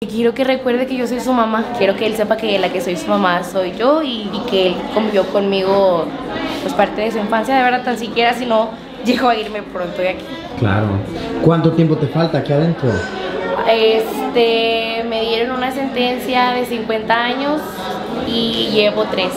Y quiero que recuerde que yo soy su mamá. Quiero que él sepa que la que soy su mamá soy yo y que él convivió conmigo pues parte de su infancia, de verdad, tan siquiera si no llego a irme pronto de aquí. Claro. ¿Cuánto tiempo te falta aquí adentro? Me dieron una sentencia de 50 años y llevo 3.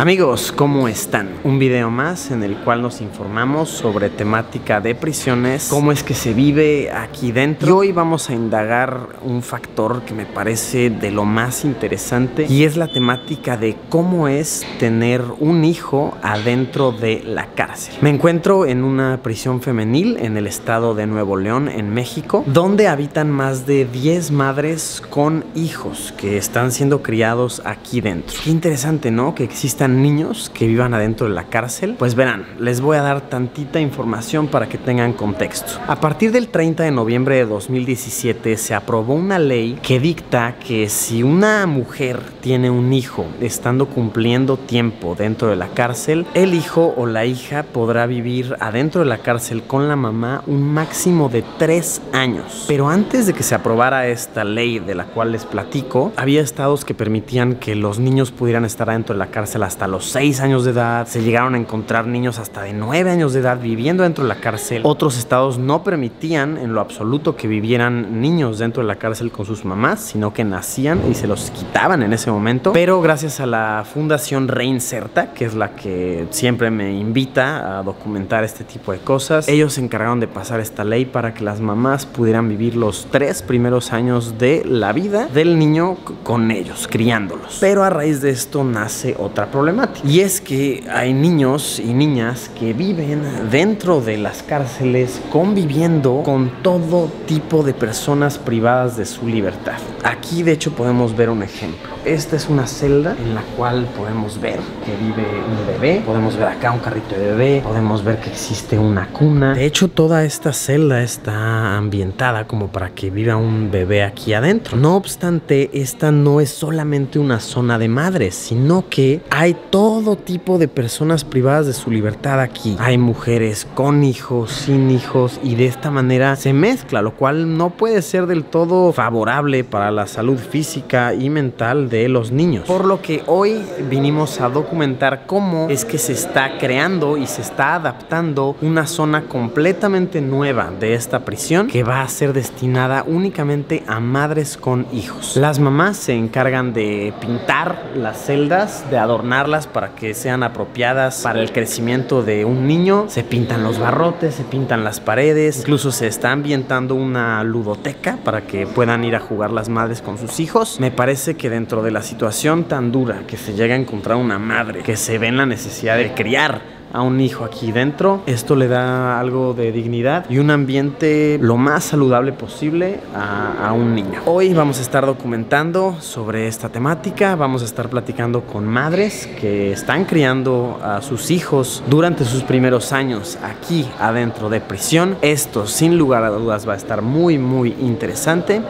Amigos, ¿cómo están? Un video más en el cual nos informamos sobre temática de prisiones, cómo es que se vive aquí dentro. Y hoy vamos a indagar un factor que me parece de lo más interesante y es la temática de cómo es tener un hijo adentro de la cárcel. Me encuentro en una prisión femenil en el estado de Nuevo León, en México, donde habitan más de 10 madres con hijos que están siendo criados aquí dentro. Qué interesante, ¿no? Que existan niños que vivan adentro de la cárcel. Pues verán, les voy a dar tantita información para que tengan contexto. A partir del 30 de noviembre de 2017 se aprobó una ley que dicta que si una mujer tiene un hijo estando cumpliendo tiempo dentro de la cárcel, el hijo o la hija podrá vivir adentro de la cárcel con la mamá un máximo de 3 años. Pero antes de que se aprobara esta ley de la cual les platico, había estados que permitían que los niños pudieran estar adentro de la cárcel hasta los 6 años de edad. Se llegaron a encontrar niños hasta de 9 años de edad viviendo dentro de la cárcel. Otros estados no permitían en lo absoluto que vivieran niños dentro de la cárcel con sus mamás, sino que nacían y se los quitaban en ese momento. Pero gracias a la Fundación Reinserta, que es la que siempre me invita a documentar este tipo de cosas, ellos se encargaron de pasar esta ley para que las mamás pudieran vivir los 3 primeros años de la vida del niño con ellos, criándolos. Pero a raíz de esto nace otra problemática. Y es que hay niños y niñas que viven dentro de las cárceles conviviendo con todo tipo de personas privadas de su libertad. Aquí de hecho podemos ver un ejemplo. Esta es una celda en la cual podemos ver que vive un bebé. Podemos ver acá un carrito de bebé. Podemos ver que existe una cuna. De hecho, toda esta celda está ambientada como para que viva un bebé aquí adentro. No obstante, esta no es solamente una zona de madres, sino que hay todo tipo de personas privadas de su libertad aquí. Hay mujeres con hijos, sin hijos, y de esta manera se mezcla, lo cual no puede ser del todo favorable para la salud física y mental de los niños. Por lo que hoy vinimos a documentar cómo es que se está creando y se está adaptando una zona completamente nueva de esta prisión que va a ser destinada únicamente a madres con hijos. Las mamás se encargan de pintar las celdas, de adornarlas para que sean apropiadas para el crecimiento de un niño. Se pintan los barrotes, se pintan las paredes, incluso se está ambientando una ludoteca para que puedan ir a jugar las madres con sus hijos. Me parece que dentro de la situación tan dura que se llega a encontrar una madre que se ve en la necesidad de criar a un hijo aquí dentro, esto le da algo de dignidad y un ambiente lo más saludable posible a un niño. Hoy vamos a estar documentando sobre esta temática, vamos a estar platicando con madres que están criando a sus hijos durante sus primeros años aquí adentro de prisión. Esto sin lugar a dudas va a estar muy interesante.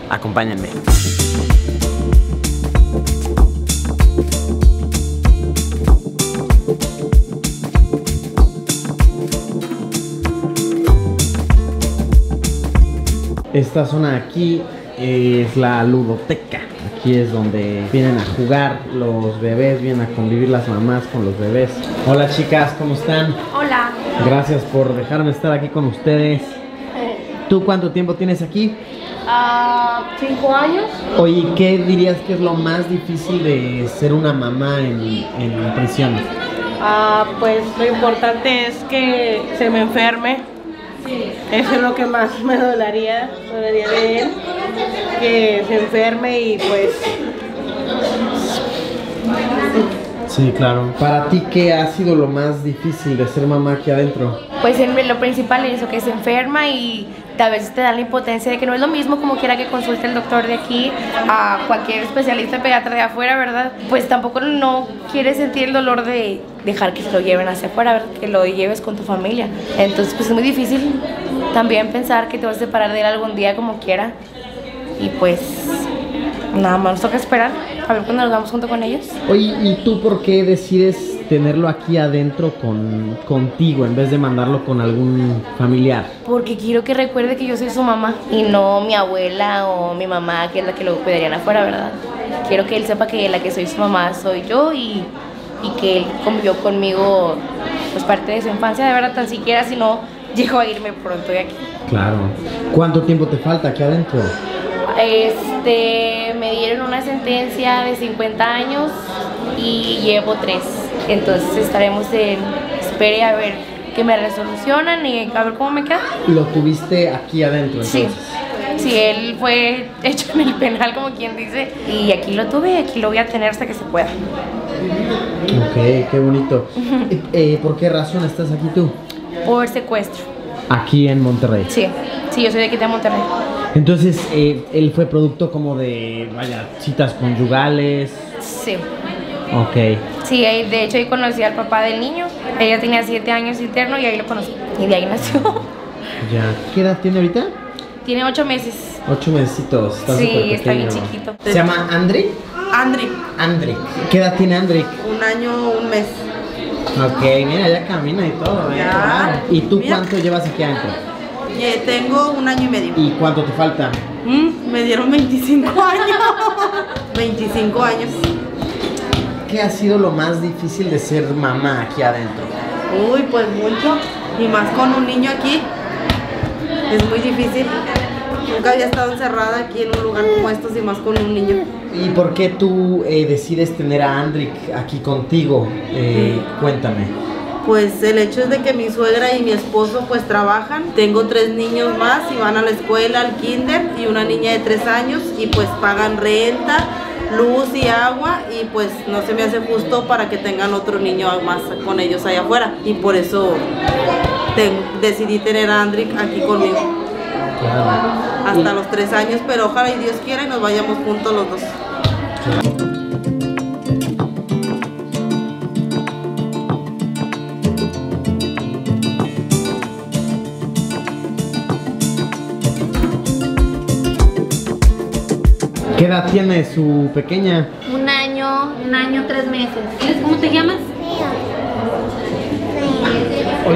Acompáñenme. Esta zona de aquí es la ludoteca. Aquí es donde vienen a jugar los bebés, vienen a convivir las mamás con los bebés. Hola chicas, ¿cómo están? Hola. Gracias por dejarme estar aquí con ustedes. ¿Tú cuánto tiempo tienes aquí? 5 años. Oye, ¿qué dirías que es lo más difícil de ser una mamá en prisión? Pues lo importante es que se me enferme. Eso es lo que más me dolería de él, que se enferme y pues... Sí, claro. ¿Para ti qué ha sido lo más difícil de ser mamá aquí adentro? Pues lo principal es eso, que se enferma y a veces te da la impotencia de que no es lo mismo como quiera que consulte el doctor de aquí a cualquier especialista pediatra de afuera, ¿verdad? Pues tampoco no quieres sentir el dolor de dejar que se lo lleven hacia afuera, ¿verdad? Que lo lleves con tu familia. Entonces pues es muy difícil también pensar que te vas a separar de él algún día como quiera. Y pues nada más nos toca esperar a ver cuándo nos vamos junto con ellos. Oye, ¿y tú por qué decides tenerlo aquí adentro contigo en vez de mandarlo con algún familiar? Porque quiero que recuerde que yo soy su mamá y no mi abuela o mi mamá, que es la que lo cuidarían afuera, ¿verdad? Quiero que él sepa que la que soy su mamá soy yo y que él convivió conmigo pues parte de su infancia, de verdad, tan siquiera si no llego a irme pronto de aquí. Claro. ¿Cuánto tiempo te falta aquí adentro? Me dieron una sentencia de 50 años y llevo 3. Entonces estaremos en espera a ver que me resolucionan y a ver cómo me queda. ¿Lo tuviste aquí adentro entonces? Sí, él fue hecho en el penal, como quien dice, y aquí lo tuve, aquí lo voy a tener hasta que se pueda. Ok, qué bonito. ¿Por qué razón estás aquí tú? Por secuestro. Aquí en Monterrey. Sí, yo soy de aquí de Monterrey. Entonces, él fue producto como de, vaya, citas conyugales. Sí. Ok. Sí, de hecho ahí conocí al papá del niño. Ella tenía 7 años interno y ahí lo conocí. Y de ahí nació. Ya. ¿Qué edad tiene ahorita? Tiene 8 meses. 8 mesecitos. Está súper pequeño. Está bien chiquito. ¿Se llama Andrick? Andrick. ¿Qué edad tiene Andrick? 1 año, 1 mes. Ok, mira, ya camina y todo. Ya. Wow. ¿Y tú Mira. cuánto llevas aquí adentro? Tengo 1 año y medio. ¿Y cuánto te falta? Me dieron 25 años. 25 años. ¿Qué ha sido lo más difícil de ser mamá aquí adentro? Uy, pues mucho. Y más con un niño aquí. Es muy difícil. Nunca había estado encerrada aquí en un lugar como estos y más con un niño. ¿Y por qué tú decides tener a Andrick aquí contigo? Cuéntame. Pues el hecho es de que mi suegra y mi esposo pues trabajan. Tengo 3 niños más y van a la escuela, al kinder, y una niña de 3 años y pues pagan renta, luz y agua, y pues no se me hace justo para que tengan otro niño más con ellos allá afuera, y por eso decidí tener a Andrick aquí conmigo. Claro. Hasta los 3 años, pero ojalá y Dios quiera y nos vayamos juntos los dos. ¿Qué edad tiene su pequeña? 1 año, 3 meses. ¿Cómo te llamas?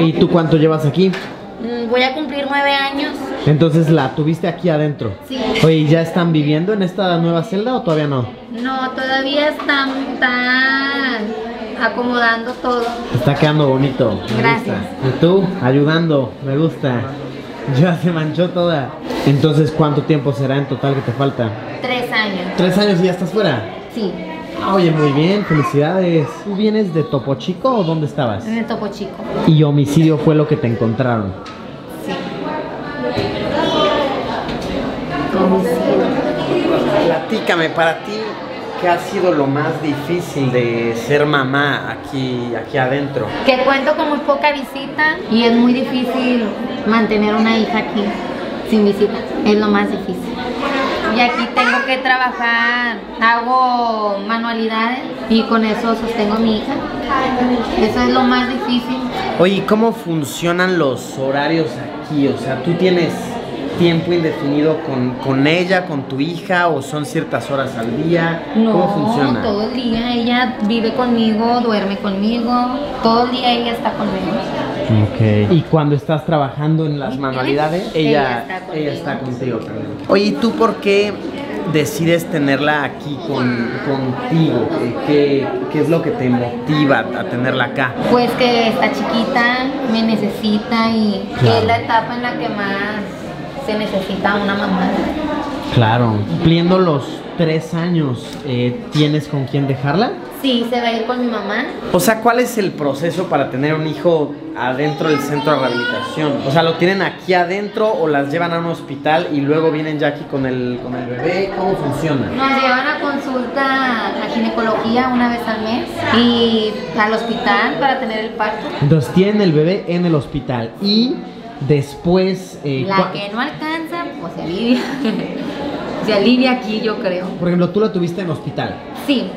¿Y tú cuánto llevas aquí? Voy a cumplir 9 años. Entonces la tuviste aquí adentro. Sí. Oye, ¿ya están viviendo en esta nueva celda o todavía no? No, todavía están acomodando todo. Está quedando bonito. Me Gracias. gusta. ¿Y tú? Ayudando. Me gusta. Ya se manchó toda. Entonces, ¿cuánto tiempo será en total que te falta? 3 años. 3 años y ya estás fuera. Sí, Oye, muy bien, felicidades. ¿Tú vienes de Topo Chico o dónde estabas? en el Topo Chico. Y homicidio fue lo que te encontraron. Sí. Homicidio. Platícame, para ti, ¿qué ha sido lo más difícil de ser mamá aquí adentro? Que cuento con muy poca visita y es muy difícil mantener una hija aquí sin visita. Es lo más difícil. Y aquí tengo que trabajar, hago manualidades y con eso sostengo a mi hija. Eso es lo más difícil. Oye, ¿cómo funcionan los horarios aquí? O sea, ¿tú tienes tiempo indefinido con ella, con tu hija, o son ciertas horas al día? ¿Cómo funciona? Todo el día ella vive conmigo, duerme conmigo, todo el día ella está conmigo. Ok. ¿Y cuando estás trabajando en las manualidades? Ella Ella está está contigo también. Oye, ¿y tú por qué decides tenerla aquí contigo? ¿Qué es lo que te motiva a tenerla acá? Pues que está chiquita, me necesita y Claro. es la etapa en la que más se necesita una mamá. Claro. Cumpliendo los 3 años, ¿tienes con quién dejarla? Sí, se va a ir con mi mamá. O sea, ¿cuál es el proceso para tener un hijo adentro del centro de rehabilitación? O sea, ¿lo tienen aquí adentro o las llevan a un hospital y luego vienen ya aquí con el bebé? ¿Cómo funciona? Nos llevan a consulta a ginecología una vez al mes y al hospital para tener el parto. Entonces tienen el bebé en el hospital y Después... La que no alcanza, pues se alivia. Se alivia aquí, yo creo. Por ejemplo, tú la tuviste en hospital. Sí.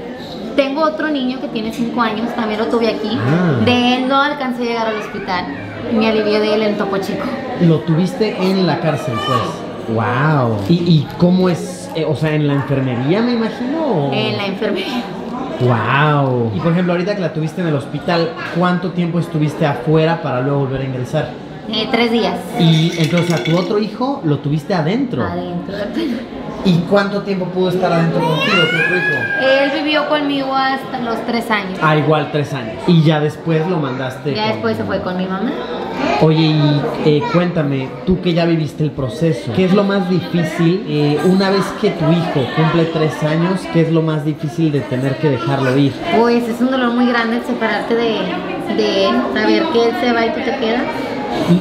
Tengo otro niño que tiene 5 años, también lo tuve aquí. Ah. De él no alcancé a llegar al hospital. Me alivié de él en Topo Chico. Lo tuviste en la cárcel, pues. Wow. ¿Y cómo es? O sea, ¿en la enfermería, me imagino? En la enfermería. Wow. Y por ejemplo, ahorita que la tuviste en el hospital, ¿cuánto tiempo estuviste afuera para luego volver a ingresar? 3 días. Y entonces a tu otro hijo lo tuviste adentro. Adentro. ¿Y cuánto tiempo pudo estar adentro contigo, tu otro hijo? Él vivió conmigo hasta los 3 años. Ah, igual 3 años. Y ya después lo mandaste. Ya después se fue con mi mamá. Oye, y cuéntame, tú que ya viviste el proceso, ¿qué es lo más difícil una vez que tu hijo cumple 3 años? ¿Qué es lo más difícil de tener que dejarlo ir? Pues es un dolor muy grande separarte de él, saber que él se va y tú te quedas.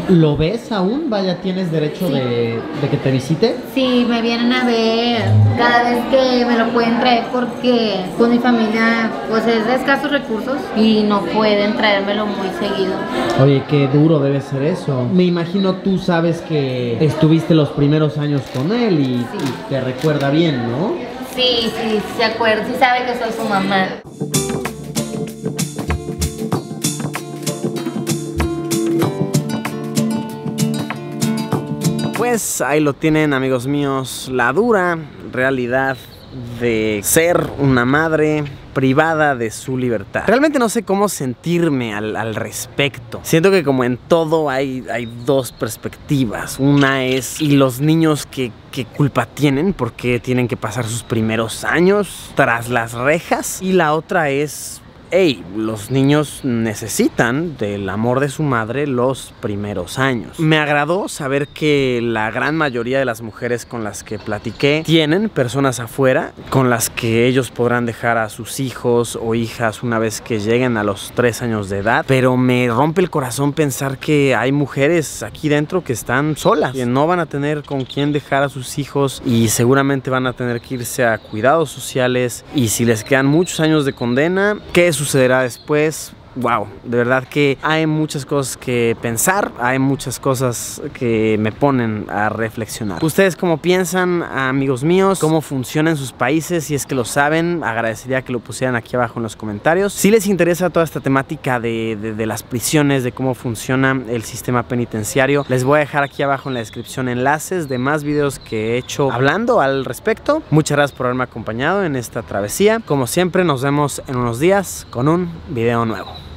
¿Lo ves aún? Vaya, ¿tienes derecho de que te visite? Sí, me vienen a ver cada vez que me lo pueden traer porque con mi familia pues es de escasos recursos y no pueden traérmelo muy seguido. Oye, qué duro debe ser eso. Me imagino tú sabes que estuviste los primeros años con él y te recuerda bien, ¿no? Sí, se acuerda, sí sabe que soy su mamá. Pues ahí lo tienen, amigos míos, la dura realidad de ser una madre privada de su libertad. Realmente no sé cómo sentirme al respecto. Siento que como en todo hay dos perspectivas. Una es, ¿y los niños qué culpa tienen? Porque tienen que pasar sus primeros años tras las rejas. Y la otra es, hey, los niños necesitan del amor de su madre los primeros años. Me agradó saber que la gran mayoría de las mujeres con las que platiqué tienen personas afuera con las que ellos podrán dejar a sus hijos o hijas una vez que lleguen a los 3 años de edad. Pero me rompe el corazón pensar que hay mujeres aquí dentro que están solas, que no van a tener con quién dejar a sus hijos y seguramente van a tener que irse a cuidados sociales. Y si les quedan muchos años de condena, ¿qué sucederá después? Wow, de verdad que hay muchas cosas que pensar, hay muchas cosas que me ponen a reflexionar. ¿Ustedes cómo piensan, amigos míos? ¿Cómo funciona en sus países? Si es que lo saben, agradecería que lo pusieran aquí abajo en los comentarios. Si les interesa toda esta temática de las prisiones, de cómo funciona el sistema penitenciario, les voy a dejar aquí abajo en la descripción enlaces de más videos que he hecho hablando al respecto. Muchas gracias por haberme acompañado en esta travesía. Como siempre, nos vemos en unos días con un video nuevo.